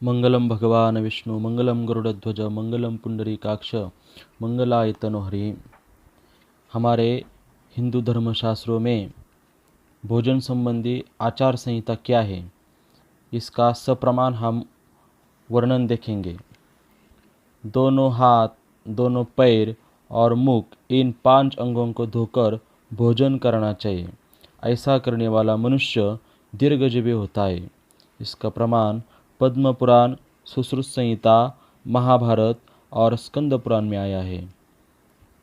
मंगलम भगवान विष्णु मंगलम गरुड़ध्वज मंगलम पुंडरीकाक्ष मंगलाय तनो हरि। हमारे हिंदू धर्मशास्त्रों में भोजन संबंधी आचार संहिता क्या है, इसका सप्रमाण हम वर्णन देखेंगे। दोनों हाथ, दोनों पैर और मुख, इन 5 अंगों को धोकर भोजन करना चाहिए। ऐसा करने वाला मनुष्य दीर्घजीवी होता है। इसका प्रमाण पद्म पुराण, सुश्रुत संहिता, महाभारत और स्कंद पुराण में आया है।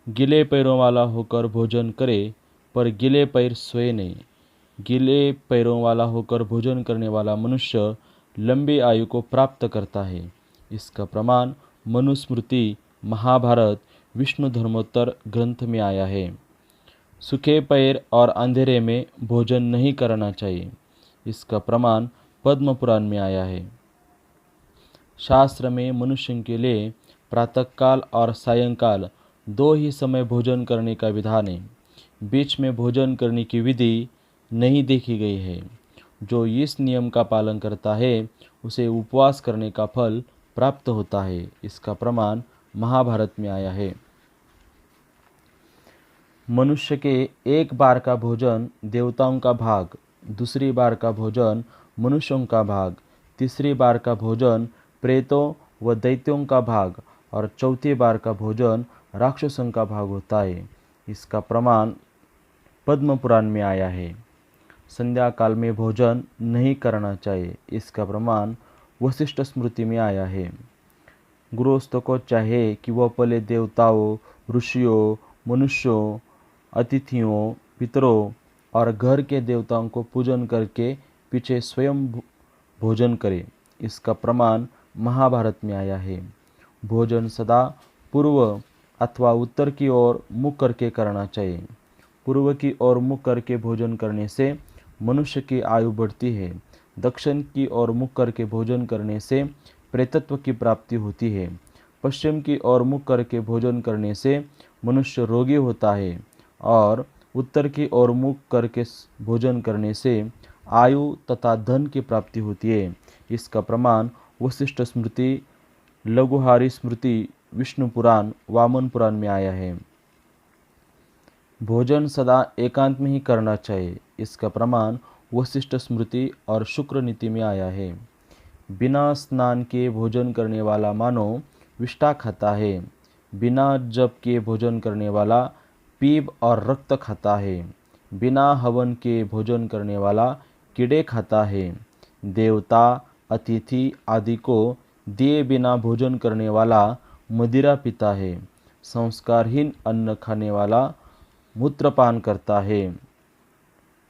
गीले पैरों वाला होकर भोजन करे, पर गीले पैर सोए नहीं। गीले पैरों वाला होकर भोजन करने वाला मनुष्य लंबी आयु को प्राप्त करता है। इसका प्रमाण मनुस्मृति, महाभारत, विष्णु धर्मोत्तर ग्रंथ में आया है। सूखे पैर और अंधेरे में भोजन नहीं करना चाहिए। इसका प्रमाण पद्म पुराण में आया है। शास्त्र में मनुष्य के लिए प्रातःकाल और सायंकाल 2 ही समय भोजन करने का विधान है। बीच में भोजन करने की विधि नहीं देखी गई है। जो इस नियम का पालन करता है उसे उपवास करने का फल प्राप्त होता है। इसका प्रमाण महाभारत में आया है। मनुष्य के एक बार का भोजन देवताओं का भाग, दूसरी बार का भोजन मनुष्यों का भाग, तीसरी बार का भोजन प्रेतों व दैत्यों का भाग और चौथी बार का भोजन राक्षसों का भाग होता है। इसका प्रमाण पद्म पुराण में आया है। संध्या काल में भोजन नहीं करना चाहिए। इसका प्रमाण वशिष्ठ स्मृति में आया है। गृहस्थ को चाहे कि वह पहले देवताओं, ऋषियों, मनुष्यों, अतिथियों, पितरों और घर के देवताओं को पूजन करके पीछे स्वयं भोजन करे। इसका प्रमाण महाभारत में आया है। भोजन सदा पूर्व अथवा उत्तर की ओर मुख करके करना चाहिए। पूर्व की ओर मुख करके भोजन करने से मनुष्य की आयु बढ़ती है। दक्षिण की ओर मुख करके भोजन करने से प्रेतत्व की प्राप्ति होती है। पश्चिम की ओर मुख करके भोजन करने से मनुष्य रोगी होता है और उत्तर की ओर मुख करके भोजन करने से आयु तथा धन की प्राप्ति होती है। इसका प्रमाण वशिष्ठ स्मृति, लघुहारी स्मृति, विष्णु पुराण, वामन पुराण में आया है। भोजन सदा एकांत में ही करना चाहिए। इसका प्रमाण वशिष्ठ स्मृति और शुक्र नीति में आया है। बिना स्नान के भोजन करने वाला मानो विष्ठा खाता है। बिना जप के भोजन करने वाला पीप और रक्त खाता है। बिना हवन के भोजन करने वाला कीड़े खाता है। देवता, अतिथि आदि को दिए बिना भोजन करने वाला मदिरा पीता है। संस्कारहीन अन्न खाने वाला मूत्रपान करता है।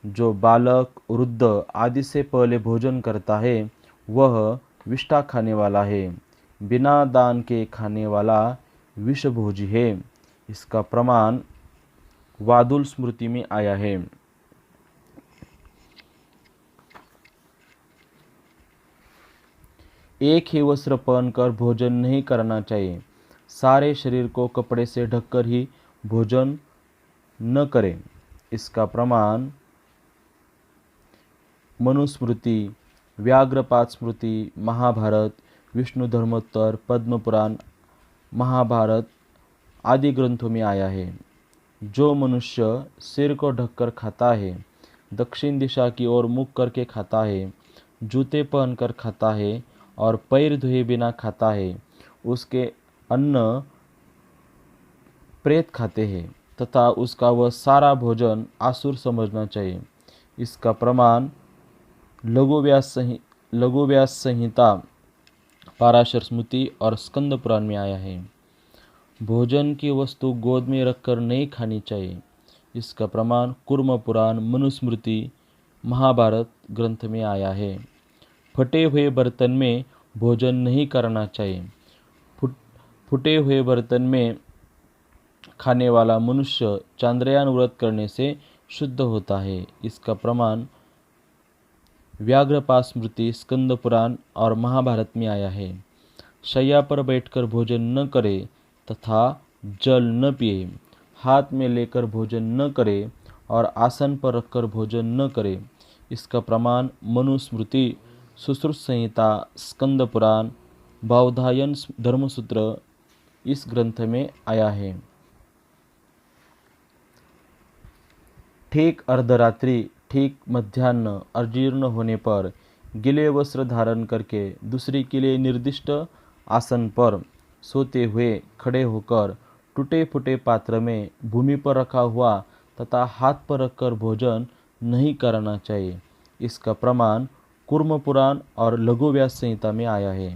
जो बालक, वृद्ध आदि से पहले भोजन करता है वह विष्ठा खाने वाला है। बिना दान के खाने वाला विषभोजी है। इसका प्रमाण वादुल स्मृति में आया है। एक ही वस्त्र पहनकर भोजन नहीं करना चाहिए। सारे शरीर को कपड़े से ढककर ही भोजन न करें। इसका प्रमाण मनुस्मृति, व्याघ्रपाद स्मृति, महाभारत, विष्णु धर्मोत्तर, पद्म पुराण, महाभारत आदि ग्रंथों में आया है। जो मनुष्य सिर को ढककर खाता है, दक्षिण दिशा की ओर मुख करके खाता है, जूते पहनकर खाता है और पैर धोए बिना खाता है, उसके अन्न प्रेत खाते हैं तथा उसका वह सारा भोजन आसुर समझना चाहिए। इसका प्रमाण लघु व्यास संहिता, पाराशर स्मृति और स्कंद पुराण में आया है। भोजन की वस्तु गोद में रखकर नहीं खानी चाहिए। इसका प्रमाण कूर्म पुराण, मनुस्मृति, महाभारत ग्रंथ में आया है। फटे हुए बर्तन में भोजन नहीं करना चाहिए। फूटे हुए बर्तन में खाने वाला मनुष्य चांद्रयान व्रत करने से शुद्ध होता है। इसका प्रमाण व्याघ्रपाद स्मृति, स्कंद पुराण और महाभारत में आया है। शैया पर बैठकर भोजन न करे तथा जल न पिए, हाथ में लेकर भोजन न करे और आसन पर रखकर भोजन न करे। इसका प्रमाण मनुस्मृति, सुश्रुत संहिता, स्कंद पुराण, बौधायन धर्मसूत्र इस ग्रंथ में आया है। ठीक अर्धरात्रि, ठीक मध्याह्न अजीर्ण होने पर गीले वस्त्र धारण करके दूसरी के लिए निर्दिष्ट आसन पर सोते हुए खड़े होकर टूटे फूटे पात्र में भूमि पर रखा हुआ तथा हाथ पर रखकर भोजन नहीं करना चाहिए। इसका प्रमाण कूर्म पुराण और लघु व्यास संहिता में आया है।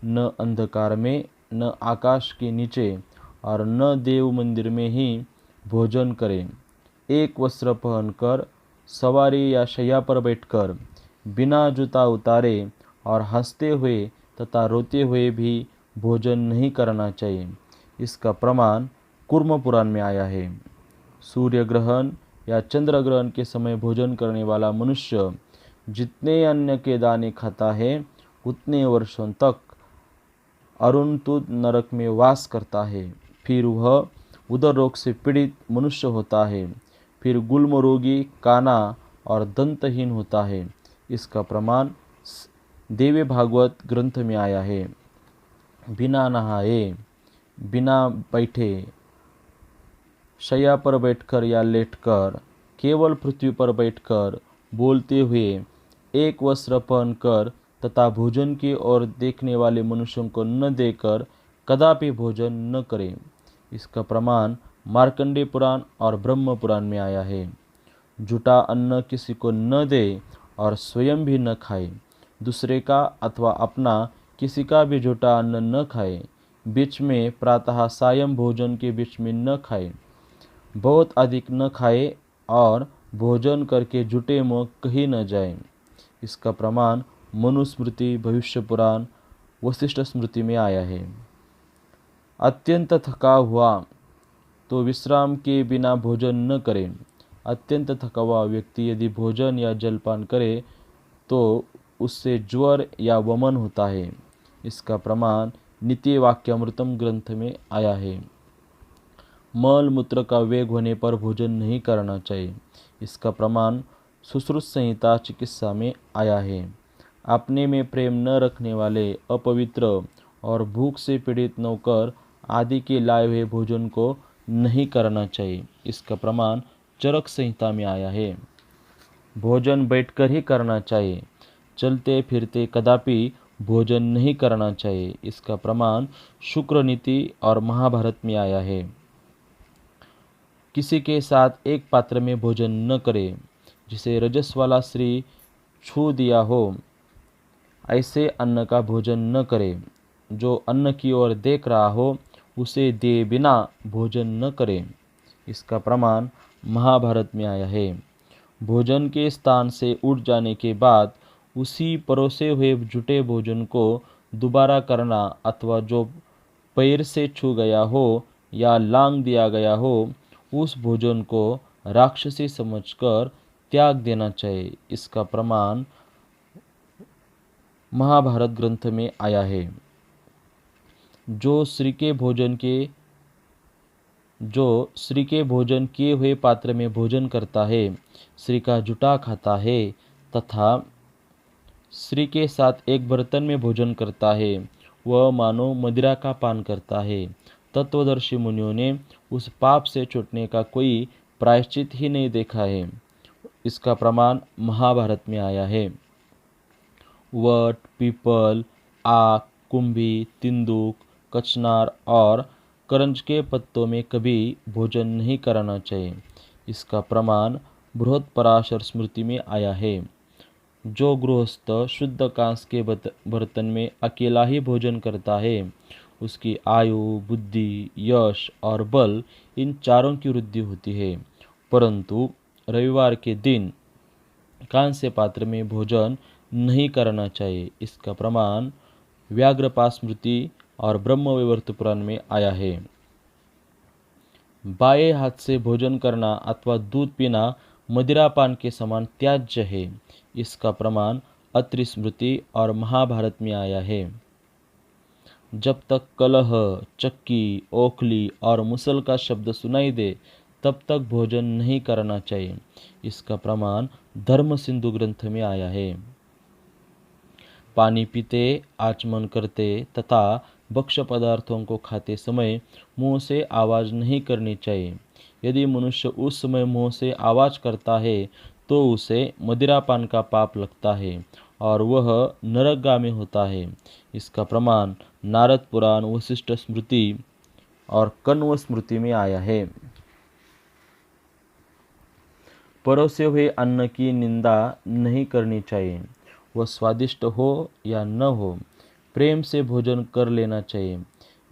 न अंधकार में, न आकाश के नीचे और न देव मंदिर में ही भोजन करें। एक वस्त्र पहनकर सवारी या शैया पर बैठकर बिना जूता उतारे और हंसते हुए तथा रोते हुए भी भोजन नहीं करना चाहिए। इसका प्रमाण कूर्म पुराण में आया है। सूर्य ग्रहण या चंद्र ग्रहण के समय भोजन करने वाला मनुष्य जितने अन्न के दाने खाता है उतने वर्षों तक अरुणतुद नरक में वास करता है। फिर वह उदर रोग से पीड़ित मनुष्य होता है। फिर गुल्म रोगी, काना और दंतहीन होता है। इसका प्रमाण देवी भागवत ग्रंथ में आया है। बिना नहाए, बिना बैठे, शैया पर बैठकर या लेटकर, केवल पृथ्वी पर बैठकर बोलते हुए एक वस्त्र पहनकर तथा भोजन की ओर देखने वाले मनुष्यों को न देकर कदापि भोजन न करें। इसका प्रमाण मार्कंडेय पुराण और ब्रह्म पुराण में आया है। झूठा अन्न किसी को न दे और स्वयं भी न खाए। दूसरे का अथवा अपना किसी का भी झूठा अन्न न खाए। बीच में प्रातः सायं भोजन के बीच में न खाए। बहुत अधिक न खाए और भोजन करके झूठे मुँह कहीं न जाए। इसका प्रमाण मनुस्मृति, भविष्य पुराण, वशिष्ठ स्मृति में आया है। अत्यंत थका हुआ तो विश्राम के बिना भोजन न करें। अत्यंत थका हुआ व्यक्ति यदि भोजन या जलपान करे तो उससे ज्वर या वमन होता है। इसका प्रमाण नीति वाक्यामृतम ग्रंथ में आया है। मल मूत्र का वेग होने पर भोजन नहीं करना चाहिए। इसका प्रमाण सुश्रुत संहिता चिकित्सा में आया है। अपने में प्रेम न रखने वाले, अपवित्र और भूख से पीड़ित नौकर आदि के लाए हुए भोजन को नहीं करना चाहिए। इसका प्रमाण चरक संहिता में आया है। भोजन बैठकर ही करना चाहिए। चलते फिरते कदापि भोजन नहीं करना चाहिए। इसका प्रमाण शुक्र नीति और महाभारत में आया है। किसी के साथ एक पात्र में भोजन न करे। जिसे रजस वाला स्त्री छू दिया हो ऐसे अन्न का भोजन न करे। जो अन्न की ओर देख रहा हो उसे दे बिना भोजन न करे। इसका प्रमाण महाभारत में आया है। भोजन के स्थान से उठ जाने के बाद उसी परोसे हुए झूठे भोजन को दोबारा करना अथवा जो पैर से छू गया हो या लांग दिया गया हो उस भोजन को राक्षसी समझकर त्याग देना चाहिए। इसका प्रमाण महाभारत ग्रंथ में आया है। जो श्री के भोजन किए हुए पात्र में भोजन करता है, श्री का जुटा खाता है तथा श्री के साथ एक बर्तन में भोजन करता है, वह मानो मदिरा का पान करता है। तत्वदर्शी मुनियों ने उस पाप से छूटने का कोई प्रायश्चित ही नहीं देखा है। इसका प्रमाण महाभारत में आया है। वट, पीपल, आक, कुंभी, तिंदुक, कचनार और करंज के पत्तों में कभी भोजन नहीं करना चाहिए। इसका प्रमाण बृहत्पराशर स्मृति में आया है। जो गृहस्थ शुद्ध कांस के बर्तन में अकेला ही भोजन करता है उसकी आयु, बुद्धि, यश और बल इन चारों की वृद्धि होती है। परंतु रविवार के दिन कांस्य पात्र में भोजन नहीं करना चाहिए। इसका प्रमाण व्याघ्रपाद स्मृति और ब्रह्मवैवर्त पुराण में आया है। बाएं हाथ से भोजन करना अथवा दूध पीना मदिरापान के समान त्याज्य है। इसका प्रमाण अत्रि स्मृति और महाभारत में आया है। जब तक कलह, चक्की, ओखली और मुसल का शब्द सुनाई दे तब तक भोजन नहीं करना चाहिए। इसका प्रमाण धर्म सिंधु ग्रंथ में आया है। पानी पीते, आचमन करते तथा भक्ष्य पदार्थों को खाते समय मुंह से आवाज़ नहीं करनी चाहिए। यदि मनुष्य उस समय मुंह से आवाज़ करता है तो उसे मदिरापान का पाप लगता है और वह नरकगामी होता है। इसका प्रमाण नारद पुराण, वशिष्ठ स्मृति और कण्व स्मृति में आया है। परोसे हुए अन्न की निंदा नहीं करनी चाहिए। वह स्वादिष्ट हो या न हो, प्रेम से भोजन कर लेना चाहिए।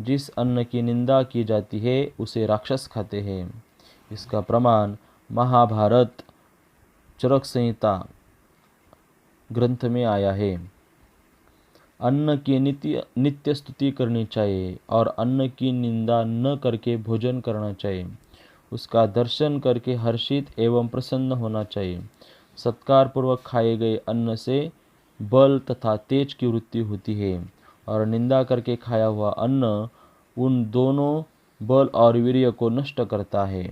जिस अन्न की निंदा की जाती है उसे राक्षस खाते हैं। इसका प्रमाण महाभारत चरक संहिता ग्रंथ में आया है। अन्न की नित्य स्तुति करनी चाहिए और अन्न की निंदा न करके भोजन करना चाहिए। उसका दर्शन करके हर्षित एवं प्रसन्न होना चाहिए। सत्कार पूर्वक खाए गए अन्न से बल तथा तेज की वृद्धि होती है और निंदा करके खाया हुआ अन्न उन दोनों बल और वीर्य को नष्ट करता है।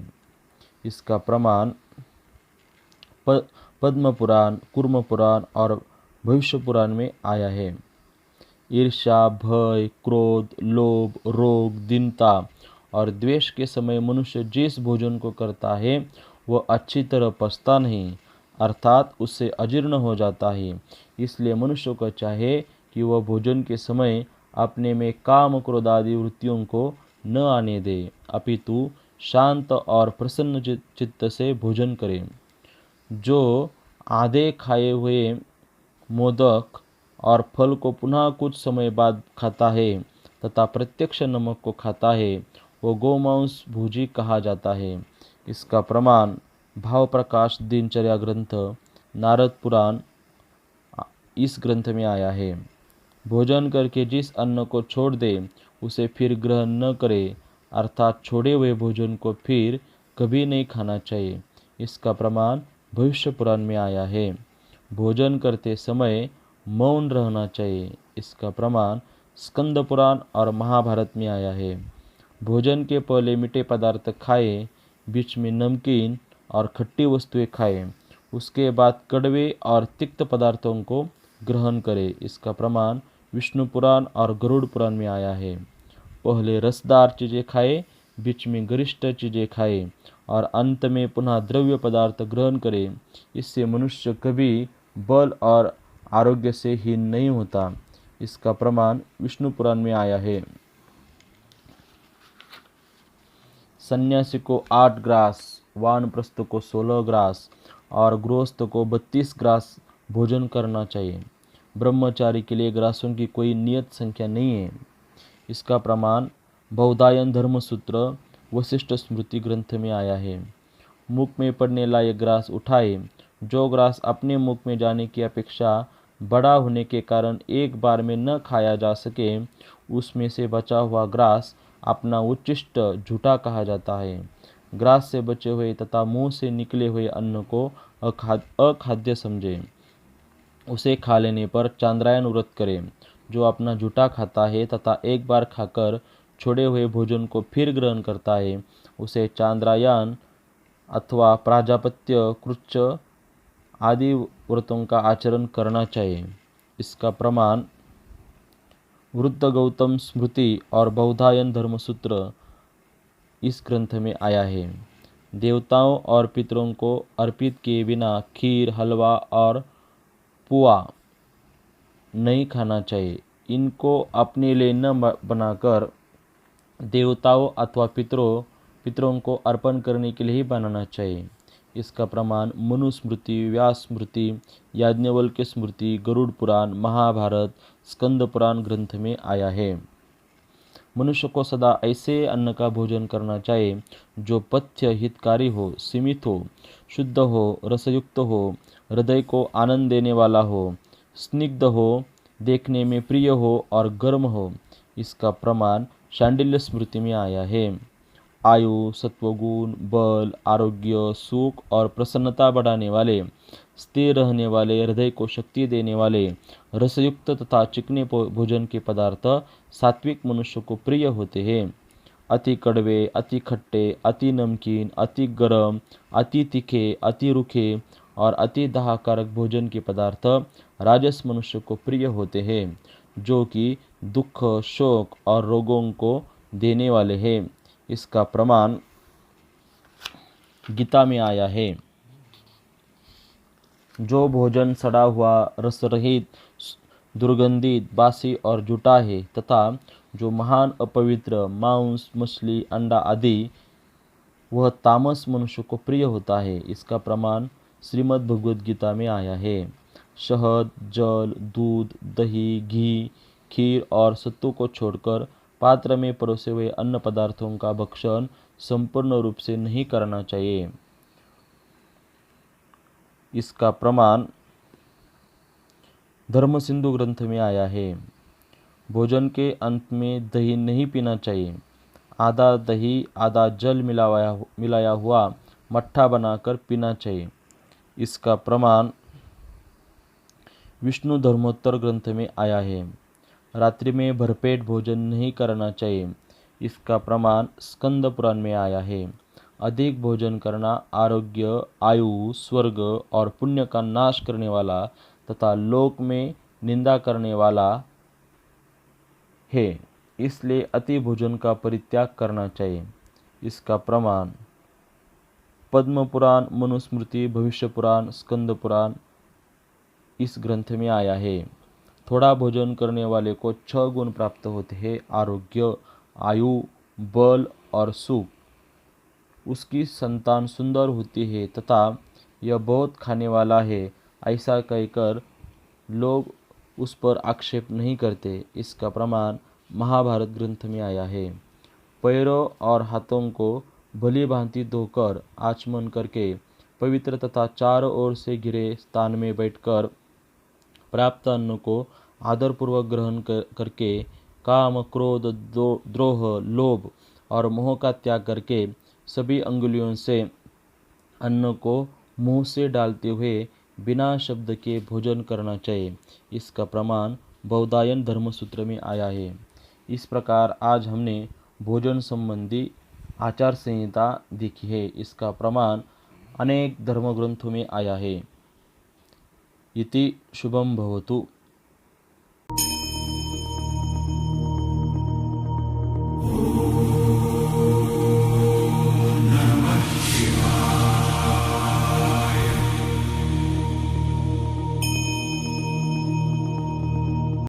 इसका प्रमाण पद्म पुराण, कूर्म पुराण और भविष्य पुराण में आया है। ईर्ष्या, भय, क्रोध, लोभ, रोग, दीनता और द्वेष के समय मनुष्य जिस भोजन को करता है वह अच्छी तरह पचता नहीं, अर्थात उससे अजीर्ण हो जाता है। इसलिए मनुष्य को चाहे कि वह भोजन के समय अपने में काम, क्रोध आदि वृत्तियों को न आने दे, अपितु शांत और प्रसन्न चित्त से भोजन करे। जो आधे खाए हुए मोदक और फल को पुनः कुछ समय बाद खाता है तथा प्रत्यक्ष नमक को खाता है वो गोमांस भोजी कहा जाता है। इसका प्रमाण भाव प्रकाश दिनचर्या ग्रंथ, नारद पुराण इस ग्रंथ में आया है। भोजन करके जिस अन्न को छोड़ दे उसे फिर ग्रहण न करे, अर्थात छोड़े हुए भोजन को फिर कभी नहीं खाना चाहिए। इसका प्रमाण भविष्य पुराण में आया है। भोजन करते समय मौन रहना चाहिए। इसका प्रमाण स्कंद पुराण और महाभारत में आया है। भोजन के पहले मीठे पदार्थ खाएं, बीच में नमकीन और खट्टी वस्तुएं खाएं, उसके बाद कड़वे और तिक्त पदार्थों को ग्रहण करें। इसका प्रमाण विष्णु पुराण और गरुड़ पुराण में आया है। पहले रसदार चीज़ें खाएं, बीच में गरिष्ठ चीज़ें खाएं और अंत में पुनः द्रव्य पदार्थ ग्रहण करें। इससे मनुष्य कभी बल और आरोग्य से हीन नहीं होता। इसका प्रमाण विष्णु पुराण में आया है। सन्यासी को 8 ग्रास, वानप्रस्थ को 16 ग्रास और गृहस्थ को 32 ग्रास भोजन करना चाहिए। ब्रह्मचारी के लिए ग्रासों की कोई नियत संख्या नहीं है। इसका प्रमाण बौधायन धर्मसूत्र वशिष्ठ स्मृति ग्रंथ में आया है। मुख में पड़ने लायक ग्रास उठाए। जो ग्रास अपने मुख में जाने की अपेक्षा बड़ा होने के कारण एक बार में न खाया जा सके, उसमें से बचा हुआ ग्रास अपना उच्चिष्ट झूठा कहा जाता है। ग्रास से बचे हुए तथा मुंह से निकले हुए अन्न को अखाद्य समझे। उसे खा लेने पर चांद्रायन व्रत करें। जो अपना झूठा खाता है तथा एक बार खाकर छोड़े हुए भोजन को फिर ग्रहण करता है उसे चांद्रायन अथवा प्राजापत्य, कृच्छ आदि व्रतों का आचरण करना चाहिए। इसका प्रमाण वृद्ध गौतम स्मृति और बौधायन धर्मसूत्र इस ग्रंथ में आया है। देवताओं और पितरों को अर्पित किए बिना खीर, हलवा और पुआ नहीं खाना चाहिए। इनको अपने लिए न बनाकर देवताओं अथवा पितरों को अर्पण करने के लिए ही बनाना चाहिए। इसका प्रमाण मनुस्मृति, व्यास स्मृति, याज्ञवल्क्य स्मृति, गरुड़ पुराण, महाभारत, स्कंद पुराण ग्रंथ में आया है। मनुष्य को सदा ऐसे अन्न का भोजन करना चाहिए जो पथ्य हितकारी हो, सीमित हो, शुद्ध हो, रसयुक्त हो, हृदय को आनंद देने वाला हो, स्निग्ध हो, देखने में प्रिय हो और गर्म हो। इसका प्रमाण शांडिल्य स्मृति में आया है। आयु, सत्वगुण, बल, आरोग्य, सुख और प्रसन्नता बढ़ाने वाले, स्थिर रहने वाले, हृदय को शक्ति देने वाले, रसयुक्त तथा चिकने भोजन के पदार्थ सात्विक मनुष्य को प्रिय होते हैं। अति कड़वे, अति खट्टे, अति नमकीन, अति गरम, अति तीखे, अति रूखे और अति दाहकारक भोजन के पदार्थ राजस मनुष्य को प्रिय होते हैं, जो कि दुख, शोक और रोगों को देने वाले हैं। इसका प्रमाण गीता में आया है। जो भोजन सड़ा हुआ, रस रहित, दुर्गंधित, बासी और झूठा है तथा जो महान अपवित्र मांस, मछली, अंडा आदि, वह तामस मनुष्य को प्रिय होता है। इसका प्रमाण श्रीमद् भगवद गीता में आया है। शहद, जल, दूध, दही, घी, खीर और सत्तू को छोड़कर पात्र में परोसे हुए अन्न पदार्थों का भक्षण संपूर्ण रूप से नहीं करना चाहिए। इसका प्रमाण धर्म सिंधु ग्रंथ में आया है। भोजन के अंत में दही नहीं पीना चाहिए। आधा दही आधा जल मिलाया हुआ मट्ठा बनाकर पीना चाहिए। इसका प्रमाण विष्णु धर्मोत्तर ग्रंथ में आया है। रात्रि में भरपेट भोजन नहीं करना चाहिए। इसका प्रमाण स्कंद पुराण में आया है। अधिक भोजन करना आरोग्य, आयु, स्वर्ग और पुण्य का नाश करने वाला तथा लोक में निंदा करने वाला है, इसलिए अति भोजन का परित्याग करना चाहिए। इसका प्रमाण पद्म पुराण, मनुस्मृति, भविष्य पुराण, स्कंद पुराण इस ग्रंथ में आया है। थोड़ा भोजन करने वाले को 6 गुण प्राप्त होते हैं: आरोग्य, आयु, बल और सुख। उसकी संतान सुंदर होती है तथा यह बहुत खाने वाला है, ऐसा कहकर लोग उस पर आक्षेप नहीं करते। इसका प्रमाण महाभारत ग्रंथ में आया है। पैरों और हाथों को भली भांति धोकर आचमन करके पवित्र तथा चारों ओर से घिरे स्थान में बैठकर प्राप्त अन्न को आदरपूर्वक ग्रहण करके काम, क्रोध, द्रोह, लोभ और मोह का त्याग करके सभी अंगुलियों से अन्न को मुंह से डालते हुए बिना शब्द के भोजन करना चाहिए। इसका प्रमाण बौधायन धर्मसूत्र में आया है। इस प्रकार आज हमने भोजन संबंधी आचार संहिता देखी है। इसका प्रमाण अनेक धर्म ग्रंथों में आया है। इति शुभम भवतु।